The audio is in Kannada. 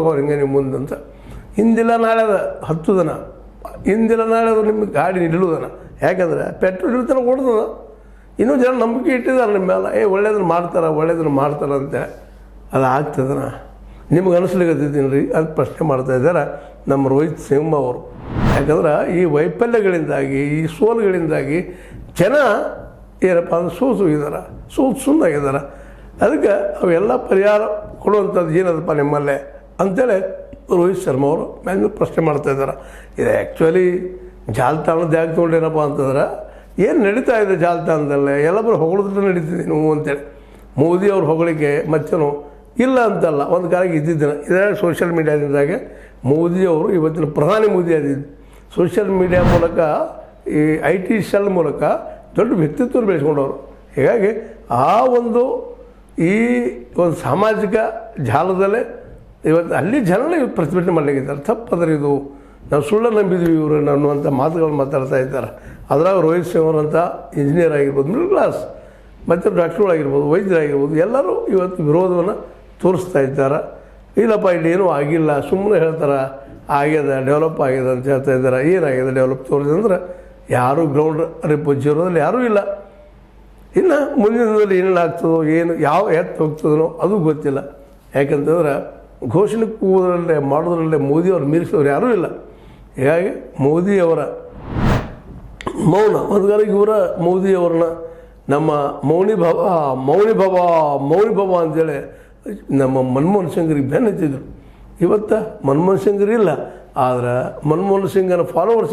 ಹೋಗೋರು ಹಿಂಗೆ ನಿಮ್ಮ ಮುಂದೆ ಅಂತ. ಇಂದಿಲ್ಲ ನಾಳೆ ಅದ 10 ದಿನ, ಇಂದಿಲ್ಲ ನಾಳೆ ಅದು ನಿಮ್ಗೆ ಗಾಡಿ ನಿಲ್ಲುವುದನ. ಯಾಕಂದರೆ ಪೆಟ್ರೋಲ್ ಇರ್ತಾನೆ ಓಡ್ತದ. ಇನ್ನೂ ಜನ ನಂಬಿಕೆ ಇಟ್ಟಿದ್ದಾರೆ ನಿಮ್ಮ ಮೇಲೆ, ಒಳ್ಳೇದನ್ನು ಮಾಡ್ತಾರೆ ಅಂತೇಳಿ. ಅದು ಆಗ್ತದನ ನಿಮ್ಗೆ ಅನಿಸ್ಲಿಕ್ಕತ್ತೀನಿ ರೀ ಅದು ಪ್ರಶ್ನೆ ಮಾಡ್ತಾಯಿದ್ದಾರೆ ನಮ್ಮ ರೋಹಿತ್ ಸಿಂಹ ಅವರು. ಯಾಕಂದ್ರೆ ಈ ವೈಫಲ್ಯಗಳಿಂದಾಗಿ, ಈ ಸೋಲುಗಳಿಂದಾಗಿ ಜನ ಏನಪ್ಪ ಅಂದ್ರೆ ಸುಮ್ಮನಾಗಿದ್ದಾರೆ. ಅದಕ್ಕೆ ಅವೆಲ್ಲ ಪರಿಹಾರ ಕೊಡುವಂಥದ್ದು ಏನದಪ್ಪ ನಿಮ್ಮಲ್ಲೇ ಅಂತೇಳಿ ರೋಹಿತ್ ಶರ್ಮಾ ಅವರು ಮ್ಯಾಗ ಪ್ರಶ್ನೆ ಮಾಡ್ತಾಯಿದ್ದಾರೆ. ಇದು ಆ್ಯಕ್ಚುಲಿ ಜಾಲತಾಣದ ಯಾಕೆ ತೊಗೊಂಡೇನಪ್ಪ ಅಂತಂದ್ರೆ ಏನು ನಡೀತಾ ಇದೆ ಜಾಲತಾಣದಲ್ಲೇ ಎಲ್ಲರೂ ಹೊಗಳಿದ್ರೆ ನಡೀತಿದೆ ನೀವು ಅಂತೇಳಿ. ಮೋದಿ ಅವ್ರ ಹೊಗಳಿಕೆ ಮತ್ತೇನು ಇಲ್ಲ ಅಂತಲ್ಲ, ಒಂದು ಕಾಲಕ್ಕೆ ಇದ್ದಿದ್ದಿನ. ಇದೇ ಸೋಷಿಯಲ್ ಮೀಡಿಯಾದಿಂದಾಗೆ ಮೋದಿಯವರು ಇವತ್ತಿನ ಪ್ರಧಾನಿ ಮೋದಿ ಆಗಿದ್ದು ಸೋಷಿಯಲ್ ಮೀಡಿಯಾ ಮೂಲಕ, ಈ IT ಸೆಲ್ ಮೂಲಕ ದೊಡ್ಡ ವ್ಯಕ್ತಿತ್ವ ಬೆಳೆಸ್ಕೊಂಡವರು. ಹೀಗಾಗಿ ಆ ಒಂದು ಈ ಒಂದು ಸಾಮಾಜಿಕ ಜಾಲದಲ್ಲೇ ಇವತ್ತು ಅಲ್ಲಿ ಜನರೇ ಪ್ರತಿಭಟನೆ ಮಾಡಲಿಕ್ಕಿದ್ದಾರೆ. ತಪ್ಪಂದ್ರೆ ಇದು ನಾವು ಸುಳ್ಳು ನಂಬಿದ್ವಿ ಇವರು ಅನ್ನುವಂಥ ಮಾತುಗಳನ್ನು ಮಾತಾಡ್ತಾ ಇದ್ದಾರೆ. ಅದ್ರಾಗ ರೋಹಿತ್ ಸಿಂಗ್ ಅವರಂಥ ಇಂಜಿನಿಯರ್ ಆಗಿರ್ಬೋದು, ಮಿಡಲ್ ಕ್ಲಾಸ್ ಮತ್ತು ಡಾಕ್ಟ್ರುಗಳಾಗಿರ್ಬೋದು, ವೈದ್ಯರಾಗಿರ್ಬೋದು, ಎಲ್ಲರೂ ಇವತ್ತು ವಿರೋಧವನ್ನು ತೋರಿಸ್ತಾ ಇದ್ದಾರೆ. ಇಲ್ಲಪ್ಪ ಇಲ್ಲಿ ಏನೂ ಆಗಿಲ್ಲ, ಸುಮ್ಮನೆ ಹೇಳ್ತಾರೆ ಡೆವಲಪ್ ಆಗಿದೆ ಅಂತ ಹೇಳ್ತಾ ಇದ್ದಾರೆ. ಏನಾಗಿದೆ ಡೆವಲಪ್ ತೋರಿಸಿದ್ರೆ ಯಾರೂ ಗ್ರೌಂಡ್ ರಿಪೋರ್ಟ್ ಇರೋದ್ರಲ್ಲಿ ಯಾರೂ ಇಲ್ಲ. ಇನ್ನು ಮುಂದಿನ ದಿನದಲ್ಲಿ ಏನೇನು ಆಗ್ತದೋ, ಏನು ಯಾವ ಎತ್ತು ಹೋಗ್ತದೋ ಅದು ಗೊತ್ತಿಲ್ಲ. ಯಾಕಂತಂದ್ರೆ ಘೋಷಣೆ ಕೂಗೋದ್ರಲ್ಲೇ ಮಾಡೋದ್ರಲ್ಲೇ ಮೋದಿಯವ್ರು ಮೀರಿಸೋರು ಯಾರೂ ಇಲ್ಲ. ಹೀಗಾಗಿ ಮೋದಿಯವರ ಮೌನ ಒಂದು ಕಾಲಕ್ಕೆ ಇವರ ಮೋದಿಯವ್ರನ್ನ ನಮ್ಮ ಮೌನಿ ಭವ ಅಂತೇಳಿ ನಮ್ಮ ಮನಮೋಹನ್ ಸಿಂಗ್ರಿಗೆ ಬೆನ್ನು ಹತ್ತಿದ್ರು. ಇವತ್ತು ಮನಮೋಹನ್ ಸಿಂಗ್ರಿಲ್ಲ, ಆದ್ರೆ ಮನಮೋಹನ್ ಸಿಂಗನ ಫಾಲೋವರ್ಸ್